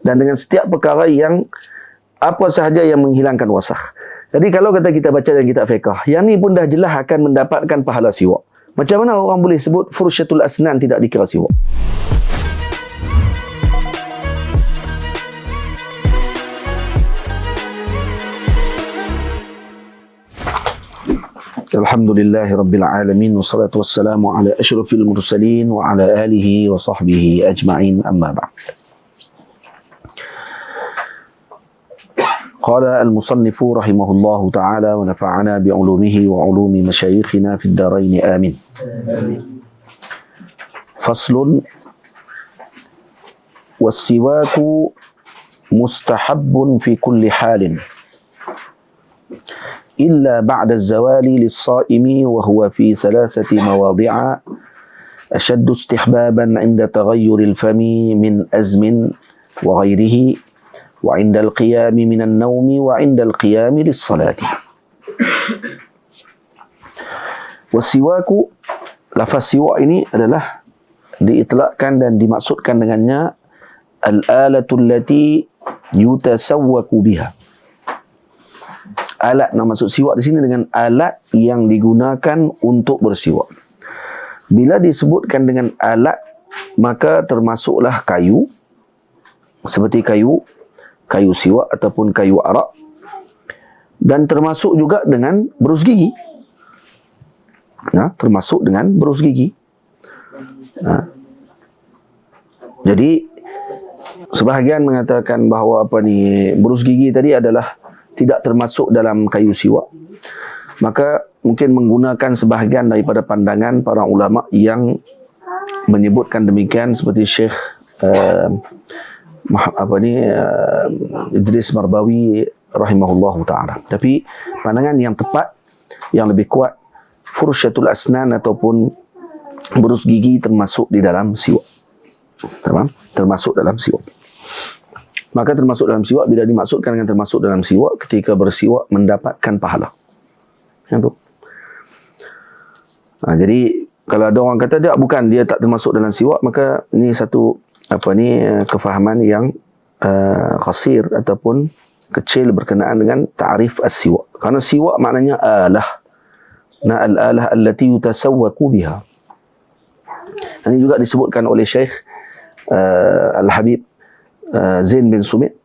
dan dengan setiap perkara yang apa sahaja yang menghilangkan wasakh. Jadi kalau kata kita baca dalam kitab fiqh, yang ni pun dah jelas akan mendapatkan pahala siwak. Macam mana orang boleh sebut fursyatul asnan tidak dikira siwak? Alhamdulillahi Rabbil Alamin, wassalatu wassalamu ala ashrafil mursalin wa ala alihi wa sahbihi ajma'in, amma ba'd. Qala al-musannifu rahimahullahu ta'ala wa nafa'ana bi'ulumihi wa ulumi masyayikhina fid darain amin. Faslun, was-siwaku mustahabbun fi kulli halin إلا بعد الزوال للصائم وهو في 3 مواضع أشد استحبابا عند تغير الفم من أزم وغيره وعند القيام من النوم وعند القيام للصلاة. والسواك, lafaz siwak ini adalah diitlaqkan dan dimaksudkan dengannya al-alatul lati yutasawwaku biha. Alat, nak maksud siwak di sini dengan alat yang digunakan untuk bersiwak. Bila disebutkan dengan alat, maka termasuklah kayu, seperti kayu siwak ataupun kayu arak, dan termasuk juga dengan berus gigi. Termasuk dengan berus gigi. Jadi sebahagian mengatakan bahawa berus gigi tadi adalah tidak termasuk dalam kayu siwak. Maka mungkin menggunakan sebahagian daripada pandangan para ulama yang menyebutkan demikian, seperti Syekh Idris Marbawi rahimahullahu ta'ala. Tapi pandangan yang tepat, yang lebih kuat, fursyatul asnan ataupun berus gigi termasuk di dalam siwak. Termasuk dalam siwak. Maka termasuk dalam siwak, bila dimaksudkan dengan termasuk dalam siwak, ketika bersiwak mendapatkan pahala. Yang tu. Jadi kalau ada orang kata dia tak termasuk dalam siwak, maka ini satu kefahaman yang qasir ataupun kecil berkenaan dengan ta'rif as-siwak. Karena siwak maknanya alah. Al-alah allati yutasawwaku biha. Ini juga disebutkan oleh Syekh Al-Habib Zain bin Sumit,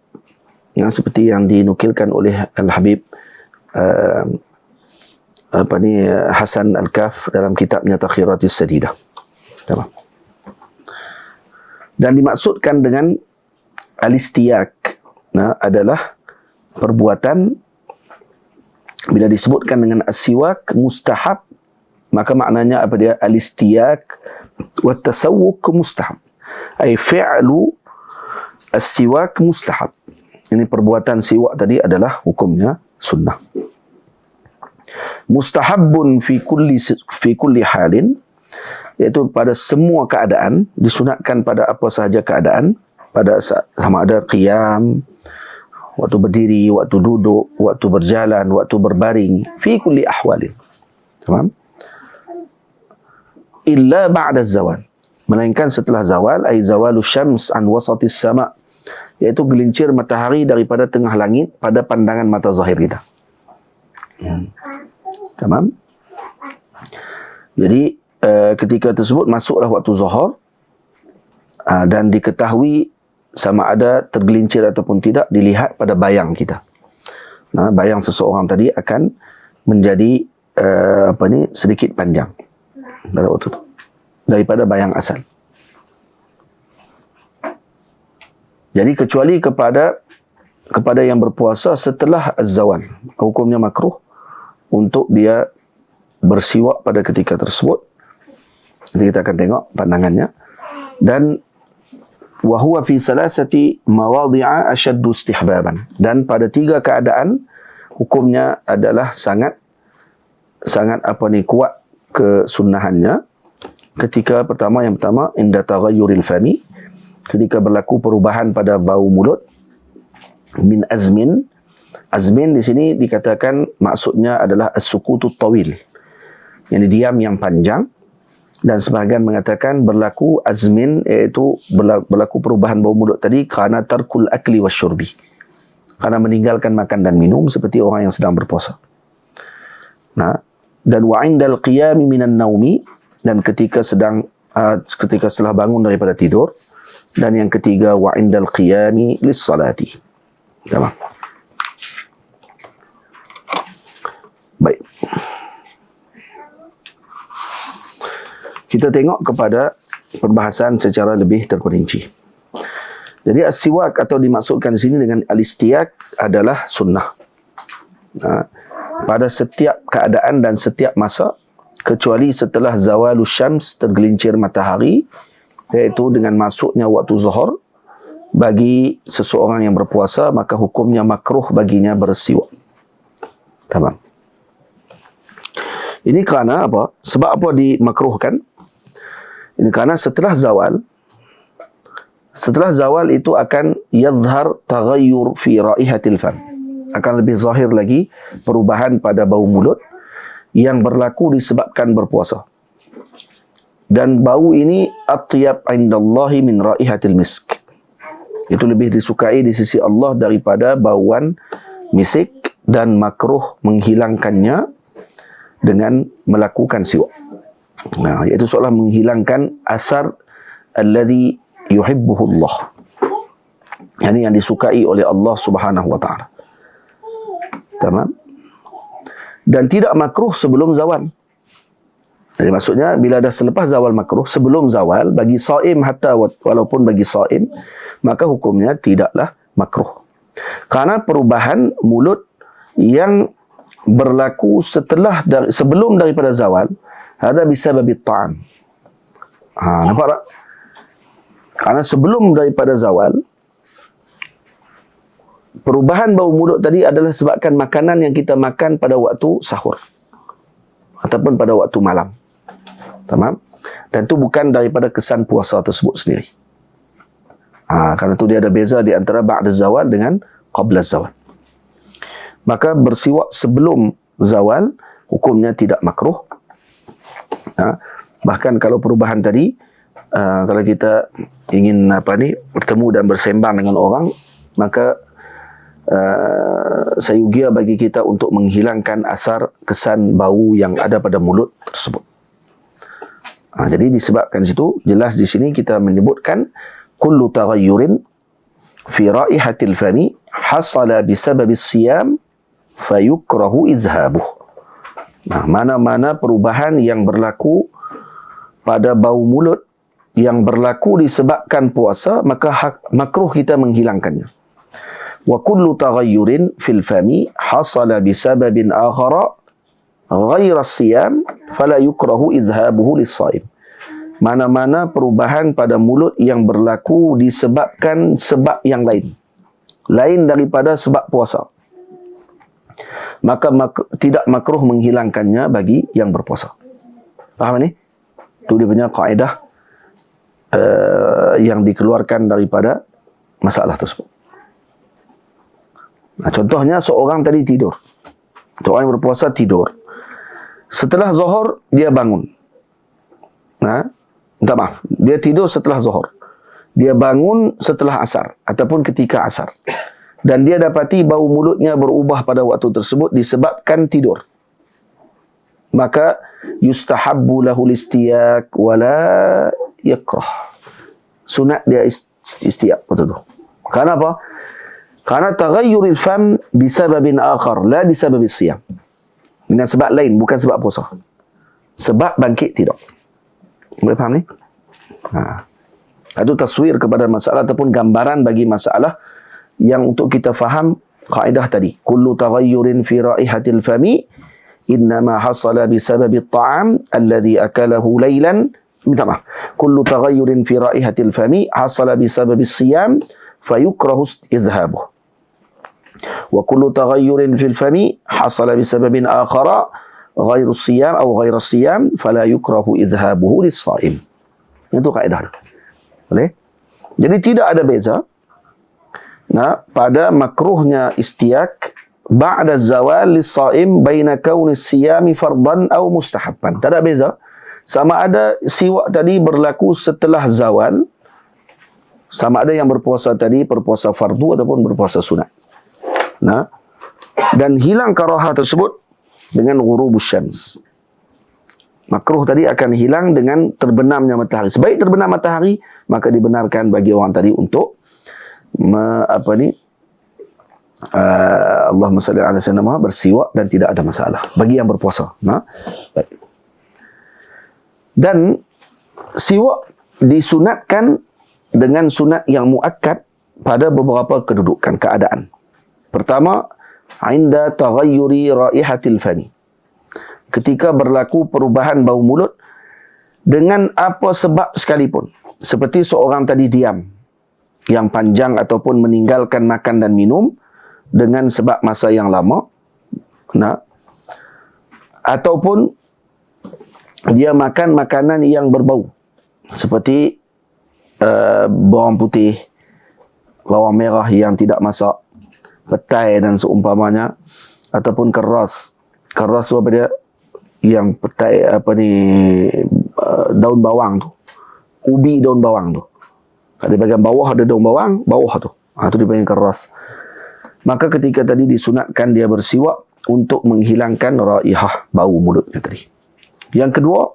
yang seperti yang dinukilkan oleh Al-Habib Hasan Al-Kaf dalam kitabnya Takhiratis Sadidah. Dan dimaksudkan dengan al-istiyak adalah perbuatan. Bila disebutkan dengan as-siwak mustahab, maka maknanya apa dia? Al-istiyak wa tasawwuk mustahab. Ay fi'lu as-siwak mustahab. Ini perbuatan siwak tadi adalah hukumnya sunnah. Mustahabbun fi kulli halin, iaitu pada semua keadaan, disunatkan pada apa sahaja keadaan, pada sama ada qiyam, waktu berdiri, waktu duduk, waktu berjalan, waktu berbaring, fi kulli ahwalin. Tamam? Illa ba'da zawal, melainkan setelah zawal, ay zawalu syams an wasatis sama', iaitu gelincir matahari daripada tengah langit pada pandangan mata zahir kita. Tamam? Jadi ketika tersebut masuklah waktu zuhur, dan diketahui sama ada tergelincir ataupun tidak dilihat pada bayang kita. Bayang seseorang tadi akan menjadi sedikit panjang pada waktu itu daripada bayang asal. Jadi kecuali kepada yang berpuasa setelah az-zawal, hukumnya makruh untuk dia bersiwak pada ketika tersebut. Nanti kita akan tengok pandangannya. Dan wa huwa fi 3 mawadhi'a ashaddu istihbaban, dan pada 3 keadaan hukumnya adalah sangat kuat kesunnahannya. Yang pertama inda taghayyuril fami, ketika berlaku perubahan pada bau mulut. Min azmin, azmin di sini dikatakan maksudnya adalah as-sukutut tawil, yang diam yang panjang. Dan sebahagian mengatakan berlaku azmin, iaitu berlaku perubahan bau mulut tadi kerana tarkul akli wasyurbi, kerana meninggalkan makan dan minum seperti orang yang sedang berpuasa. Nah, dan wa indal qiyami minan naumi, dan ketika setelah bangun daripada tidur. Dan yang ketiga wa indal qiyami lis salati. Tamam. Baik. Kita tengok kepada perbahasan secara lebih terperinci. Jadi as-siwak atau dimaksudkan di sini dengan al-istiyak adalah sunnah. Pada setiap keadaan dan setiap masa, kecuali setelah zawalus syams, tergelincir matahari, iaitu dengan masuknya waktu zuhur, bagi seseorang yang berpuasa, maka hukumnya makruh baginya bersiwak. Tamam. Ini kerana apa? Sebab apa dimakruhkan? Ini kerana setelah zawal itu akan yadhhar taghayyur fi raihatil fam. Akan lebih zahir lagi perubahan pada bau mulut yang berlaku disebabkan berpuasa. Dan bau ini atyab indallahi min raihatil misk. Itu lebih disukai di sisi Allah daripada bauan misik, dan makruh menghilangkannya dengan melakukan siwak. Nah, iaitu seolah menghilangkan asar alladhi yuhibbuhu Allah. Yang disukai oleh Allah Subhanahu wa taala. Tamam. Dan tidak makruh sebelum zawal. Jadi maksudnya bila dah selepas zawal makruh, sebelum zawal bagi saim, hatta walaupun bagi saim, maka hukumnya tidaklah makruh. Karena perubahan mulut yang berlaku sebelum daripada zawal, ada bisababi ta'am. Nampak tak? Karena sebelum daripada zawal, perubahan bau mulut tadi adalah sebabkan makanan yang kita makan pada waktu sahur ataupun pada waktu malam. Tamam? Dan itu bukan daripada kesan puasa tersebut sendiri. Kerana itu dia ada beza di antara ba'da zawal dengan qabla zawal. Maka bersiwak sebelum zawal hukumnya tidak makruh. Bahkan kalau perubahan tadi, kalau kita ingin bertemu dan bersembang dengan orang, maka sayugia bagi kita untuk menghilangkan asar kesan bau yang ada pada mulut tersebut. Jadi disebabkan situ, jelas di sini kita menyebutkan kullu taghayyurin fi raihatil fami hasala bisababi siyam fayukrahu izhabuh. Mana-mana perubahan yang berlaku pada bau mulut yang berlaku disebabkan puasa, maka makruh kita menghilangkannya. Wa kullu taghayyurin fil fami hasala bisababin akhara ghaira siyam fala yukrahu izhabuhu lis-shaim. Mana-mana perubahan pada mulut yang berlaku disebabkan sebab yang lain daripada sebab puasa, maka tidak makruh menghilangkannya bagi yang berpuasa. Faham ni? Itu dia punya kaedah yang dikeluarkan daripada masalah tersebut. Contohnya seorang tadi tidur. Seorang yang berpuasa tidur. Setelah zuhur dia bangun. Minta maaf, dia tidur setelah zuhur. Dia bangun setelah asar ataupun ketika asar. Dan dia dapati bau mulutnya berubah pada waktu tersebut disebabkan tidur. Maka yustahabbu lahul istiyak wala yakrah. Sunat dia istiyak betul tu. Kenapa? Apa? Karena taghayyuril fam bisababin akhar la bisababis siyam. Dengan sebab lain, bukan sebab puasa. Sebab bangkit tidur. Boleh faham ni? Itu taswir kepada masalah ataupun gambaran bagi masalah yang untuk kita faham kaedah tadi. Kullu taghayyurin fi raihatil fami innama hasala bisababi at-ta'am alladhi akalahu laylan. Minta maaf. Kullu taghayyurin fi raihatil fami hasala bisababi as-siyam fayukrahu izhabuh. Wa kullu taghayyurin fil fami hasala bisababin akhara ghairu siyam atau ghairu siyam fala yukrahu izhabuhu lis-shaim. Itu kaedah. Boleh? Jadi tidak ada beza pada makruhnya istiyak ba'da zawal lis-shaim baina kauni siyami fardan atau mustahabban. Tak ada beza sama ada siwak tadi berlaku setelah zawal, sama ada yang berpuasa tadi berpuasa fardu ataupun berpuasa sunat. Nah, dan hilang karahah tersebut dengan ghurubus syams. Makruh tadi akan hilang dengan terbenamnya matahari. Sebaik terbenam matahari, maka dibenarkan bagi orang tadi untuk Allahumma salli ala sayyidina Muhammad, bersiwak dan tidak ada masalah bagi yang berpuasa. Nah, baik. Dan siwak disunatkan dengan sunat yang muakkad pada beberapa kedudukan, keadaan. Pertama, inda taghayyuri raihatil fani. Ketika berlaku perubahan bau mulut dengan apa sebab sekalipun. Seperti seorang tadi diam yang panjang ataupun meninggalkan makan dan minum dengan sebab masa yang lama. Nah, ataupun dia makan makanan yang berbau seperti bawang putih, bawang merah yang tidak masak, petai dan seumpamanya, ataupun keras. Keras tu apa dia? Yang petai daun bawang tu. Ubi daun bawang tu. Ada bahagian bawah ada daun bawang, bawah tu. Itu dipanggil keras. Maka ketika tadi disunatkan dia bersiwak untuk menghilangkan raihah bau mulutnya tadi. Yang kedua,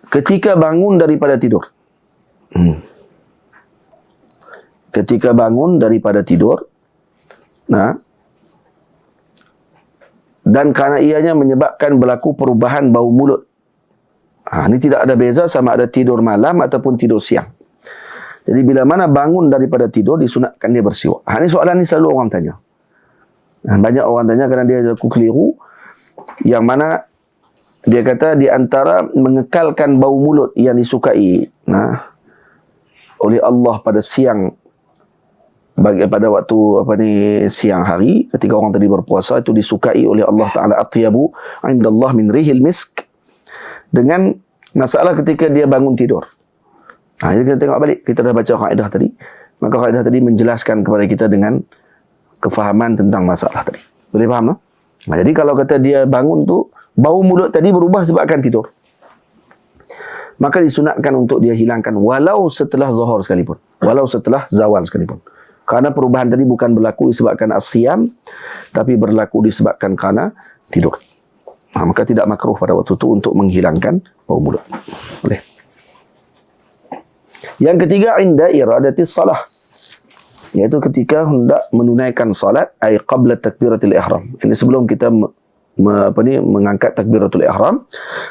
ketika bangun daripada tidur. Ketika bangun daripada tidur, nah, dan kerana ianya menyebabkan berlaku perubahan bau mulut. Ini tidak ada beza sama ada tidur malam ataupun tidur siang. Jadi bila mana bangun daripada tidur, disunatkan dia bersiwak. Ini soalan ni selalu orang tanya. Banyak orang tanya kerana dia aku keliru. Yang mana dia kata di antara mengekalkan bau mulut yang disukai oleh Allah pada siang, pada waktu siang hari ketika orang tadi berpuasa, itu disukai oleh Allah Ta'ala, atyabu indallah min rihil misk, dengan masalah ketika dia bangun tidur. Jadi kita tengok balik, kita dah baca kaedah tadi, maka kaedah tadi menjelaskan kepada kita dengan kefahaman tentang masalah tadi. Boleh faham tak? Jadi kalau kata dia bangun tu bau mulut tadi berubah sebabkan tidur, maka disunatkan untuk dia hilangkan walau setelah zuhur sekalipun, walau setelah zawal sekalipun. Kerana perubahan tadi bukan berlaku disebabkan as-siyam, tapi berlaku disebabkan kerana tidur. Maka tidak makruh pada waktu itu untuk menghilangkan bau mulut. Boleh. Yang ketiga, inda iradatis salah, iaitu ketika hendak menunaikan salat, ay qabla takbiratul ihram. Ini sebelum kita mengangkat takbiratul ihram,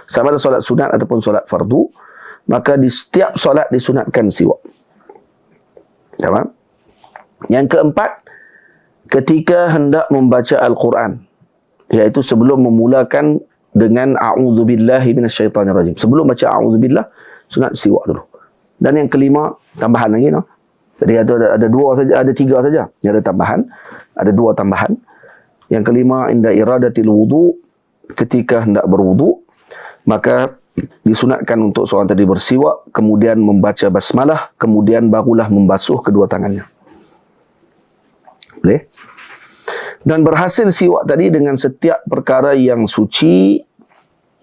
sama ada solat sunat ataupun solat fardu, maka di setiap solat disunatkan siwak. Tamam? Yang keempat, ketika hendak membaca Al-Quran, iaitu sebelum memulakan dengan a'udzubillahi minasyaitanirrajim. Sebelum baca a'udzubillah, sunat siwak dulu. Dan yang kelima, tambahan lagi, no? Jadi ada dua saja, ada tiga saja. Yang ada tambahan, ada dua tambahan. Yang kelima, inda iradatil wudu, ketika hendak berwudu, maka disunatkan untuk seorang tadi bersiwak, kemudian membaca basmalah, kemudian barulah membasuh kedua tangannya. Boleh? Dan berhasil siwak tadi dengan setiap perkara yang suci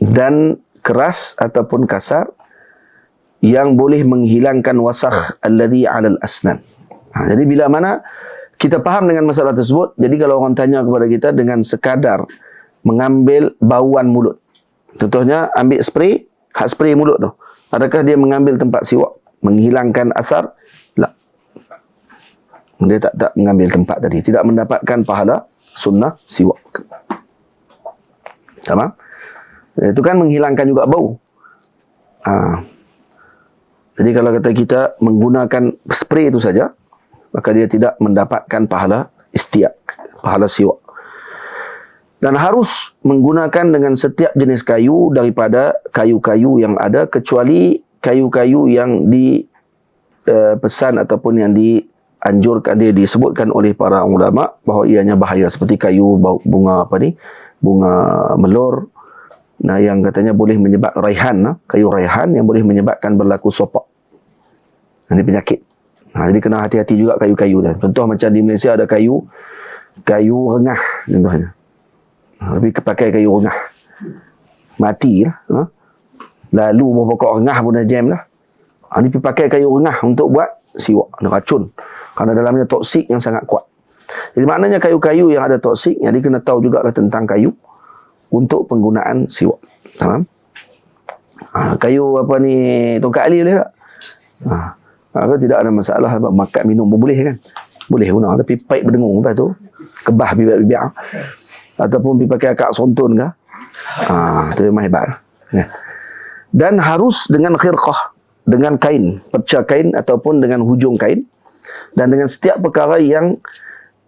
dan keras ataupun kasar, yang boleh menghilangkan wasakh alladhi 'alal asnan. Jadi bila mana kita faham dengan masalah tersebut, jadi kalau orang tanya kepada kita dengan sekadar mengambil bauan mulut, contohnya ambil spray, spray mulut tu, adakah dia mengambil tempat siwak, menghilangkan asar? Tak. Dia tak mengambil tempat tadi, tidak mendapatkan pahala sunnah siwak. Sama? Itu kan menghilangkan juga bau. Jadi kalau kata kita menggunakan spray itu saja, maka dia tidak mendapatkan pahala istiak, pahala siwak. Dan harus menggunakan dengan setiap jenis kayu daripada kayu-kayu yang ada, kecuali kayu-kayu yang dipesan ataupun yang dianjurkan, dia disebutkan oleh para ulama bahawa ianya bahaya, seperti kayu bunga bunga melur. Yang katanya boleh menyebabkan raihan, kayu raihan yang boleh menyebabkan berlaku sopak. Ini penyakit. Jadi kena hati-hati juga kayu-kayu dah. Contoh macam di Malaysia ada kayu rengah contohnya. Lebih pakai kayu rengah. mati lah. Lalu pokok rengah pun dah jam lah. Ni pergi pakai kayu rengah untuk buat siwak. Ada racun. Kerana dalamnya toksik yang sangat kuat. Jadi maknanya kayu-kayu yang ada toksik, jadi kena tahu jugalah tentang kayu untuk penggunaan siwak. Faham? Kayu apa ni, tongkat ali boleh tak? Maka tidak ada masalah sebab makan minum pun boleh kan? Boleh guna, tapi paip berdengung lepas tu kebah bibir-bibir. Ataupun pergi pakai akak sonton ke? Itu memang hebat. Dan harus dengan khirqah, dengan kain, perca kain ataupun dengan hujung kain, dan dengan setiap perkara yang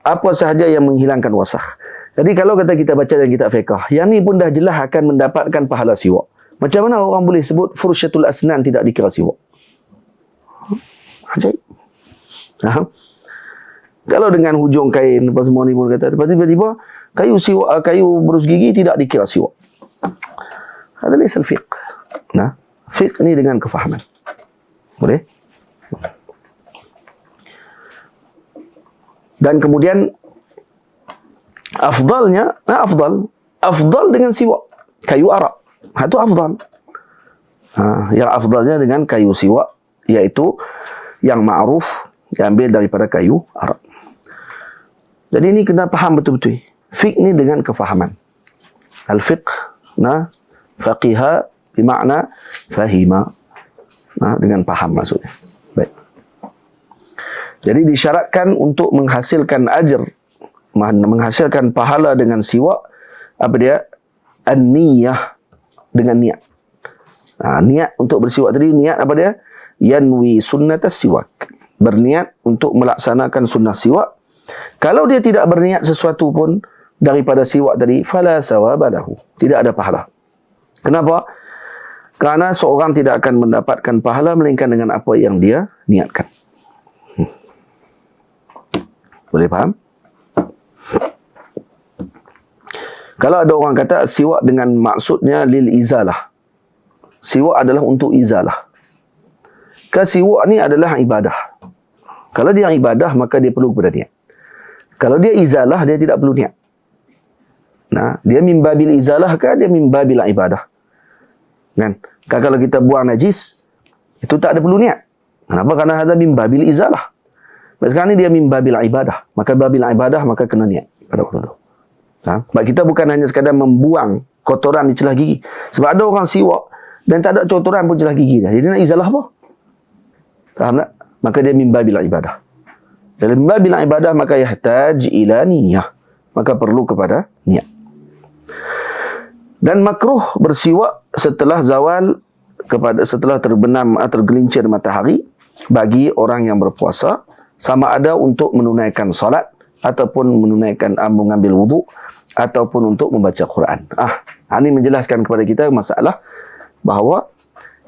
apa sahaja yang menghilangkan wasakh. Jadi kalau kata kita baca dalam kitab fiqh, yang ni pun dah jelas akan mendapatkan pahala siwak. Macam mana orang boleh sebut fursyatul asnan tidak dikira siwak? Ajaib. Kalau dengan hujung kain apa semua ni pun kata, tiba-tiba kayu siwak, kayu berus gigi tidak dikira siwak. Ada lesal fiqh. Fiqh ni dengan kefahaman. Boleh? Dan kemudian afdalnya, afdal dengan siwak kayu arak. Itu afdal. Yang afdalnya dengan kayu siwak, iaitu yang ma'ruf diambil daripada kayu arak. Jadi ini kena faham betul-betul. Fiqh ni dengan kefahaman. Al-fiqh, faqiha bermakna fahima. Dengan faham maksudnya. Baik. Jadi disyaratkan untuk menghasilkan ajr, menghasilkan pahala dengan siwak, apa dia? An-niyah, dengan niat. Niat untuk bersiwak tadi, niat apa dia? Yanwi sunnatas siwak. Berniat untuk melaksanakan sunnah siwak. Kalau dia tidak berniat sesuatu pun daripada siwak tadi, fala sawaba lahu. Tidak ada pahala. Kenapa? Kerana seorang tidak akan mendapatkan pahala melainkan dengan apa yang dia niatkan. Boleh faham? Kalau ada orang kata siwak dengan maksudnya lil izalah. Siwak adalah untuk izalah. Siwak ni adalah ibadah. Kalau dia ibadah, maka dia perlu kepada niat. Kalau dia izalah, dia tidak perlu niat. Dia mimbabil izalah ke dia mimbabil ibadah? Kan? Kalau kita buang najis, itu tak ada perlu niat. Kenapa? Kerana ada mimbabil izalah. Sekarang ni dia mimbabil ibadah. Maka babil ibadah, maka kena niat pada waktu itu. Sebab kita bukan hanya sekadar membuang kotoran di celah gigi. Sebab ada orang siwak dan tak ada kotoran pun celah gigi dia. Jadi nak izalah apa? Faham tak? Maka dia mimbabil ibadah. Dalam mimbabil ibadah, maka yahtaj ila niyah. Maka perlu kepada niat. Dan makruh bersiwak setelah zawal, setelah terbenam atau tergelincir matahari bagi orang yang berpuasa, sama ada untuk menunaikan solat ataupun menunaikan mengambil wuduk ataupun untuk membaca Quran. Ini menjelaskan kepada kita masalah bahawa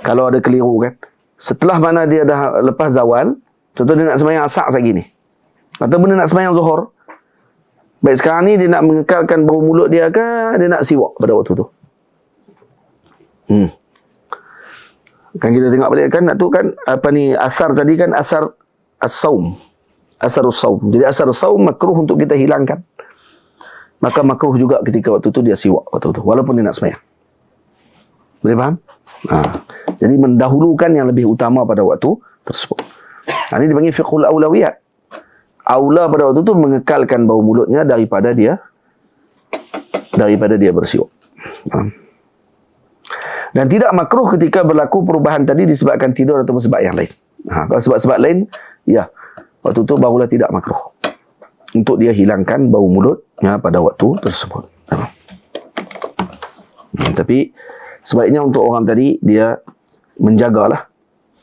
kalau ada keliru kan, setelah mana dia dah lepas zawal, contoh dia nak sembahyang asar lagi ni, ataupun dia nak sembahyang zuhur. Baik, sekarang ni dia nak mengekalkan bau mulut dia ke dia nak siwak pada waktu tu? Kan kita tengok balik kan, nak tu kan apa ni, asar tadi kan asar as-saum. Asarus saum. Jadi asarus saum makruh untuk kita hilangkan. Maka makruh juga ketika waktu tu dia siwak waktu tu, walaupun dia nak sembahyang. Boleh faham? Jadi mendahulukan yang lebih utama pada waktu tersebut. Ini dipanggil fiqhul aulawiyat. Aula pada waktu tu mengekalkan bau mulutnya daripada dia bersiwak. Dan tidak makruh ketika berlaku perubahan tadi disebabkan tidur atau sebab yang lain. Kalau sebab-sebab lain, ya, waktu tu barulah tidak makruh untuk dia hilangkan bau mulutnya pada waktu tersebut. Tapi sebaiknya untuk orang tadi dia menjagalah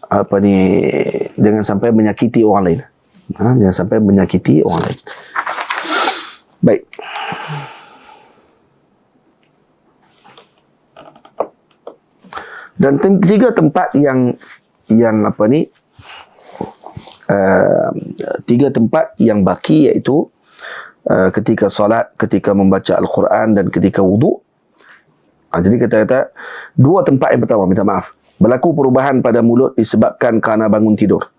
apa ni, jangan sampai menyakiti orang lain. Jangan sampai menyakiti orang lain. Baik. Dan tiga tempat yang apa ni, tiga tempat yang baki, iaitu ketika solat, ketika membaca Al-Quran dan ketika wuduk. Jadi kita kata dua tempat yang pertama, minta maaf, berlaku perubahan pada mulut disebabkan kerana bangun tidur,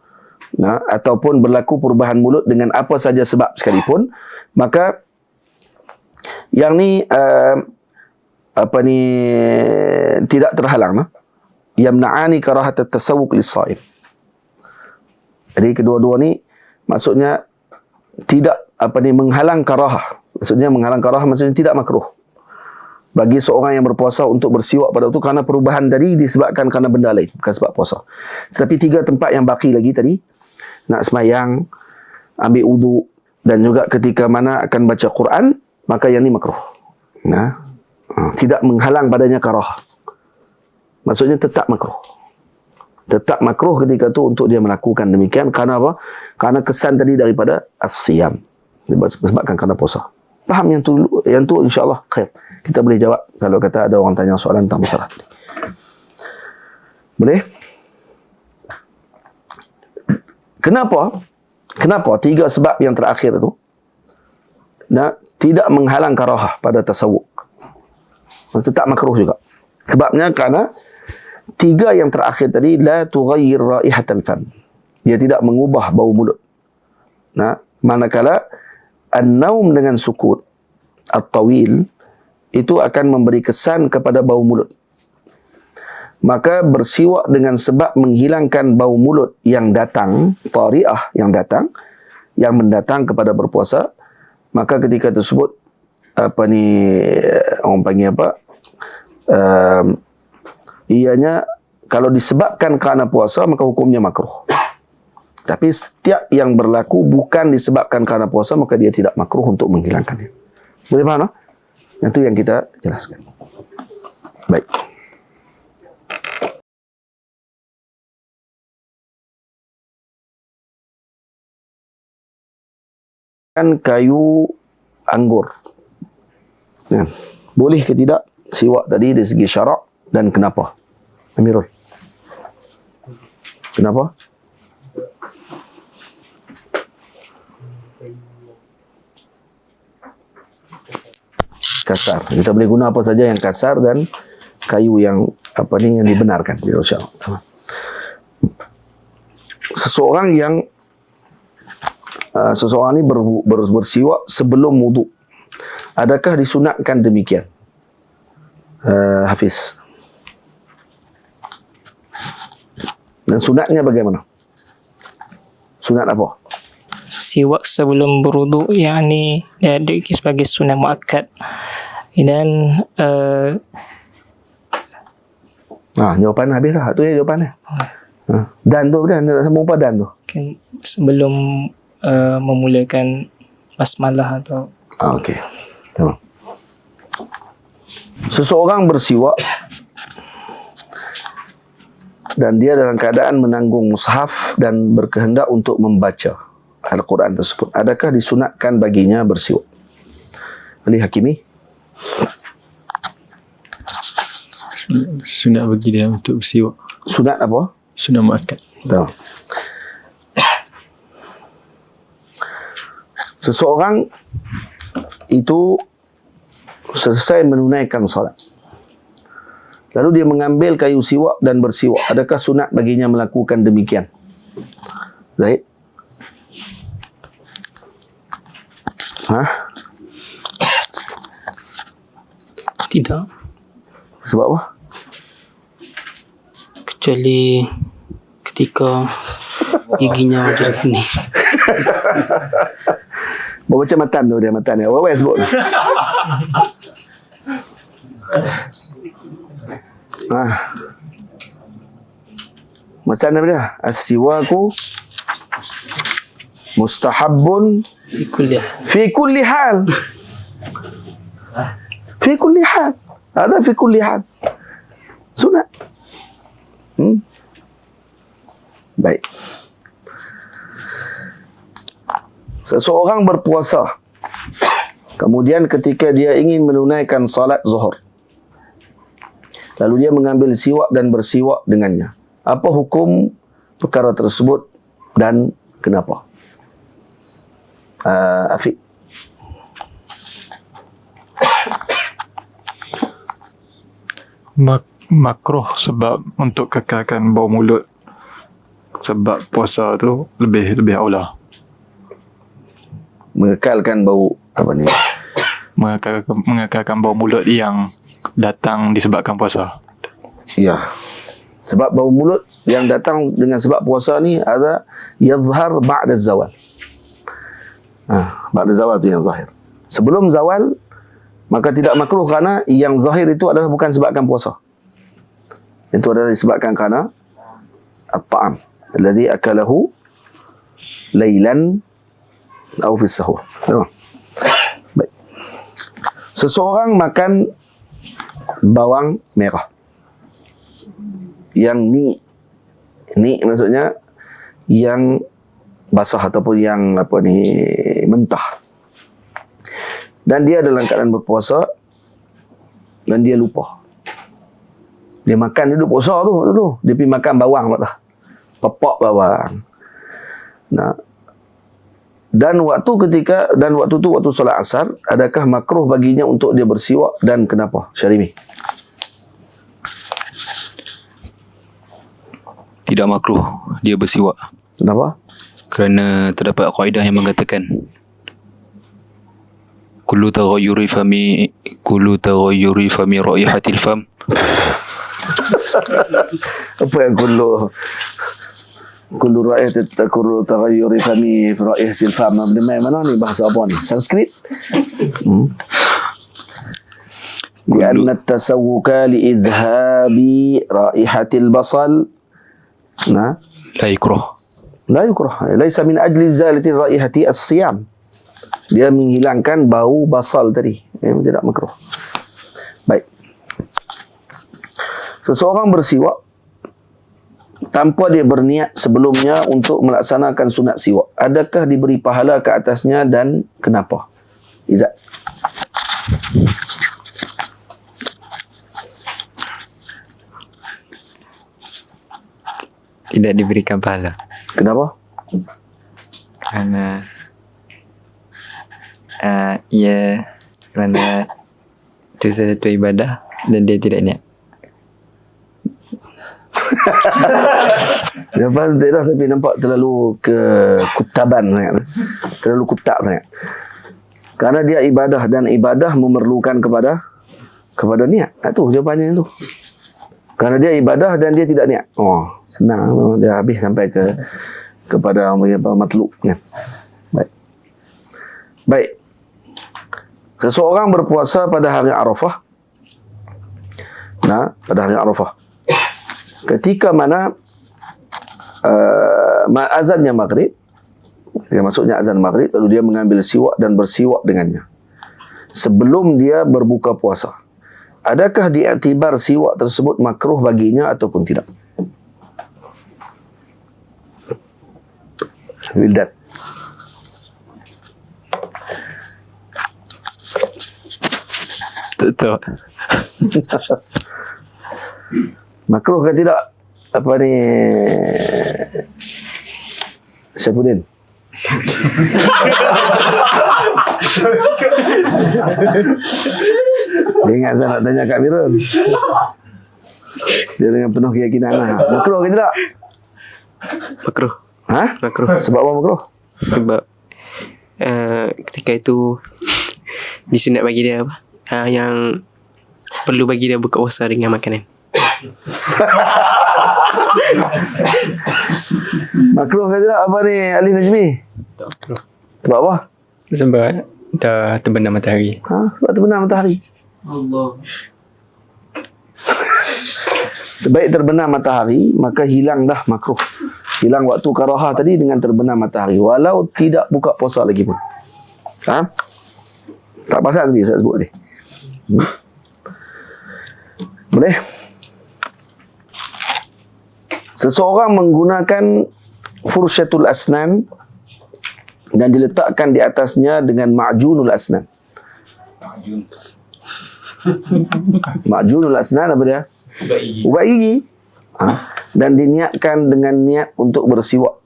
ataupun berlaku perubahan mulut dengan apa saja sebab sekalipun, maka yang ni tidak terhalang, yamna'ani karahat at-tasawwuq lis-sha'im. Jadi kedua-dua ni maksudnya tidak menghalang karahah. Maksudnya menghalang karahah maksudnya tidak makruh bagi seorang yang berpuasa untuk bersiwak pada waktu kerana perubahan tadi disebabkan kerana benda lain, bukan sebab puasa. Tetapi 3 tempat yang baki lagi tadi, nak semayang, ambil wudu dan juga ketika mana akan baca Quran, maka yang ni makruh. Tidak menghalang padanya karahah. Maksudnya tetap makruh. Tetap makruh ketika tu untuk dia melakukan demikian. Kerana apa? Kerana kesan tadi daripada as-siyam. Disebabkan kerana puasa. Faham yang tu insya-Allah khair. Kita boleh jawab kalau kata ada orang tanya soalan tentang masalah tadi. Boleh? Kenapa 3 sebab yang terakhir tu tidak menghalang karahah pada tasawwuk? Tetap makruh juga. Sebabnya kerana 3 yang terakhir tadi, la tughayyir raihatal fam. Dia tidak mengubah bau mulut. Manakala an-naum dengan sukut at-tawil itu akan memberi kesan kepada bau mulut. Maka bersiwak dengan sebab menghilangkan bau mulut yang datang, tari'ah yang mendatang kepada berpuasa, maka ketika tersebut orang panggil ianya kalau disebabkan kerana puasa maka hukumnya makruh. Tapi setiap yang berlaku bukan disebabkan kerana puasa maka dia tidak makruh untuk menghilangkannya. Boleh faham? Itu yang kita jelaskan. Baik. Kayu anggur. Boleh ke tidak siwak tadi dari segi syarak dan kenapa? Amirul. Kenapa? Kasar. Kita boleh guna apa saja yang kasar dan kayu yang yang dibenarkan. Seseorang ni bersiwak sebelum wudu. Adakah disunatkan demikian? Hafiz. Dan sunatnya bagaimana? Sunat apa? Siwak sebelum berwudu, yakni dia sebagai sunat muakkad. Dan jawapan habis lah. Tu ya jawapan dia. Dan tu sambung apa dan tu? Sebelum memulakan basmalah atau okey. Tamam. Seseorang bersiwak dan dia dalam keadaan menanggung mushaf dan berkehendak untuk membaca Al-Quran tersebut. Adakah disunatkan baginya bersiwak? Ali Hakimi? Sunat bagi dia untuk bersiwak. Sunat apa? Sunat muakkad. Tahu. Seseorang itu selesai menunaikan solat, lalu dia mengambil kayu siwak dan bersiwak. Adakah sunat baginya melakukan demikian? Zaid? tidak? Sebab apa? Kecuali ketika giginya macam ni. Macam matan tu dia, matan dia. Apa yang sebut? Macam mana dia? As-siwaku mustahabbun fi kulli hal. Fi kulli hal. Ada fi kulli hal. Sunat. Baik. Seseorang berpuasa, kemudian ketika dia ingin menunaikan salat zuhur, lalu dia mengambil siwak dan bersiwak dengannya. Apa hukum perkara tersebut dan kenapa? Afiq. Makruh sebab untuk kekalkan bau mulut. Sebab puasa tu lebih aula. Mengekalkan bau apa ni? Mengekalkan bau mulut yang datang disebabkan puasa. Ya. Sebab bau mulut yang datang dengan sebab puasa ni ada yazhar ba'da zawal. Ba'da zawal tu yang zahir. Sebelum zawal maka tidak makruh kerana yang zahir itu adalah bukan sebabkan puasa. Itu adalah disebabkan kerana at-ta'am alladhi akalahu lailan atau fi sahur. Baik. Seseorang makan bawang merah yang ni maksudnya yang basah ataupun yang mentah, dan dia dalam keadaan berpuasa dan dia lupa, dia makan, dia duduk puasa tu dia pergi makan bawang dah, pepak bawang. Dan waktu tu waktu solat asar, adakah makruh baginya untuk dia bersiwak dan kenapa? Syarimi. Tidak makruh dia bersiwak. Kenapa? Kerana terdapat kaedah yang mengatakan kullu taghayyuri fami raihatil fam. Apa yang kullu taghayyuri fami raihatil fam? Mana ni, bahasa apa ni? Sanskrit? Lianna at-tasawwuka liidhabi raihatil basal la yukrah. Laisa min ajli zalati raihati as-siyam. Dia menghilangkan bau basal tadi. Memang tidak makruh. Baik. Seseorang bersiwak tanpa dia berniat sebelumnya untuk melaksanakan sunat siwak, adakah diberi pahala ke atasnya dan kenapa? Izzat. Tidak diberikan pahala. Kenapa? Kerana kerana itu satu ibadah dan dia tidak niat. Jawapan tidak, tapi nampak terlalu kutaban sangat. Terlalu kutab sangat. Kerana dia ibadah dan ibadah memerlukan kepada niat. Itu jawapannya itu. Kerana dia ibadah dan dia tidak niat. Senang, dia habis sampai kepada matlub kan. Baik. Seseorang berpuasa pada hari Arafah. Pada hari Arafah. Ketika mana azannya maghrib, maksudnya azan maghrib, lalu dia mengambil siwak dan bersiwak dengannya sebelum dia berbuka puasa. Adakah diiktibar siwak tersebut makruh baginya ataupun tidak? Wildan. Tak. Makruh ke tidak? Apa ni? Syafudin. Dia ingat saya nak tanya Kak Mirul. Dia dengan penuh keyakinan lah. Makruh ke tidak? Makruh. Makruh. Sebab apa makruh? Sebab ketika itu disunat bagi dia apa? Yang perlu bagi dia buka puasa dengan makanan. Makruh ke tidak apa ni Ali Najmi? Tak makruh. Sebab apa? Sebab dah terbenam matahari. Sebab terbenam matahari. Allah. Sebaik terbenam matahari, maka hilang dah makruh. Hilang waktu karahah tadi dengan terbenam matahari. Walau tidak buka puasa lagi pun. Tak pasal tadi saya sebut ni. Boleh? Seseorang menggunakan fursyatul asnan dan diletakkan di atasnya dengan ma'junul asnan. Ma'junul asnan apa dia? Ubat gigi. Dan diniatkan dengan niat untuk bersiwak.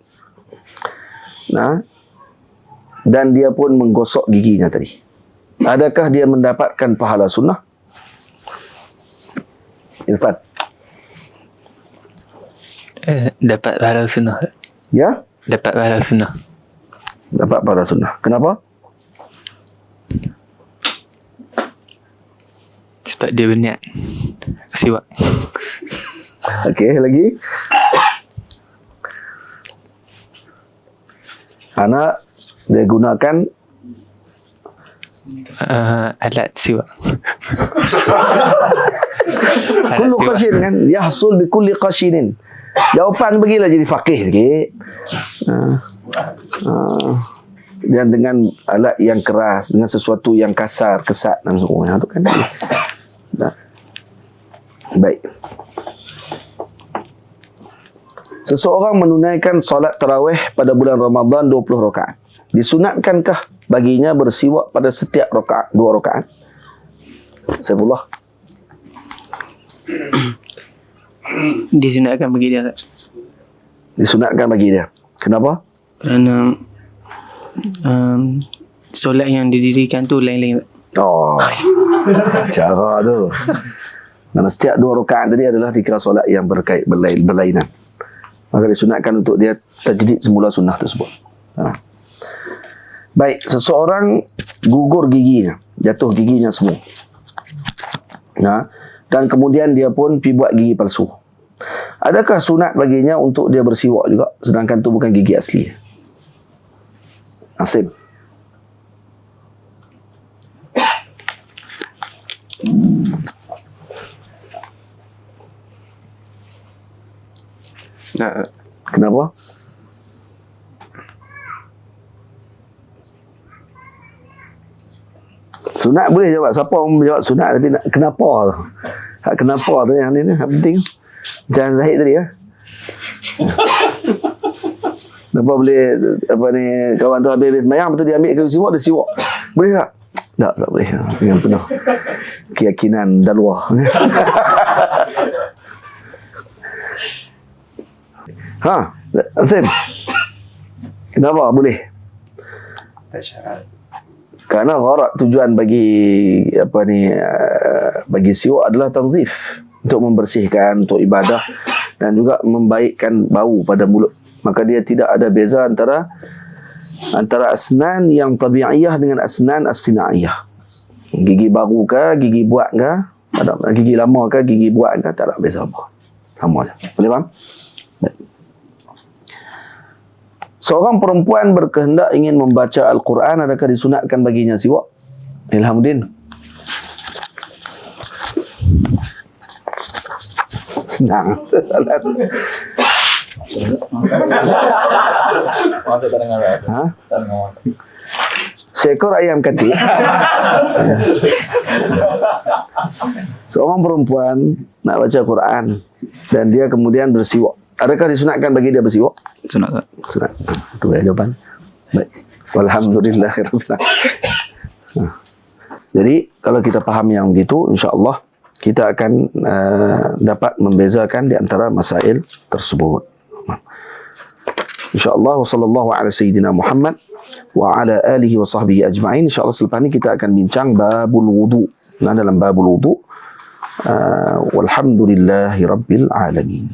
Dan dia pun menggosok giginya tadi. Adakah dia mendapatkan pahala sunnah? Irfan. Dapat pahala sunnah. Ya? Dapat pahala sunnah. Dapat pahala sunnah. Kenapa? sebab dia berniat siwak. Okey, lagi. Anak dia gunakan Alat siwak. kullu qashin kan, yahsul bi kulli qashinin. Jawapan bagilah jadi faqih sikit. Dan dengan alat yang keras, dengan sesuatu yang kasar, kesat dan sebagainya tu kan. Nah. Baik. Seseorang menunaikan solat tarawih pada bulan Ramadan 20 rakaat. Disunatkankah baginya bersiwak pada setiap rakaat, 2 rakaat? Saifullah. Disunatkan bagi dia, Disunatkan bagi dia. Kenapa? kerana solat yang didirikan tu lain-lain. Oh, cara tu. Kerana setiap 2 rakaat tadi adalah dikira solat yang berlainan. Maka disunatkan untuk dia tajdid semula sunnah tersebut. Baik, seseorang gugur giginya, jatuh giginya semua. Dan kemudian dia pun pergi buat gigi palsu. Adakah sunat baginya untuk dia bersiwak juga sedangkan tu bukan gigi asli? Asim. Sunat. Kenapa? Sunat boleh jawab. Siapa orang jawab sunat tapi nak kenapa tu? Hak kenapa tu yang ni hak penting. Macam Zahid tadi ya. Kenapa boleh apa ni kawan tu habis sembahyang betul dia ambil kayu siwak dia siwak. Boleh tak? Tak boleh. Dengan penuh keyakinan daluah. Asim. Kenapa boleh? Tak syarat. Kerana gharak tujuan bagi bagi siwak adalah tanzif, untuk membersihkan, untuk ibadah dan juga membaikkan bau pada mulut. Maka dia tidak ada beza antara asnan yang tabi'iyah dengan asnan as-sinaiyah. Gigi baru ke, gigi buat ke, ada gigi lama ke, gigi buat ke, tak ada beza apa. Sama je. Boleh faham? Baik. Seorang perempuan berkehendak ingin membaca Al-Quran, adakah disunatkan baginya siwak? Ilhamuddin. Senang. Seekor ayam katik. Seorang perempuan nak baca Quran dan dia kemudian bersiwak. Adakah disunatkan bagi dia bersiwak? Sunat tak? Sunat. Itu ya jawapan. Baik. Walhamdulillahirabbil alamin. Jadi kalau kita faham yang begitu, insya-Allah kita akan dapat membezakan di antara masail tersebut. InsyaAllah sallallahu ala sayyidina Muhammad wa ala alihi wa sahbihi ajma'in. InsyaAllah selepas ni kita akan bincang babul wudu. Dalam babul wudu. Walhamdulillahi rabbil alamin.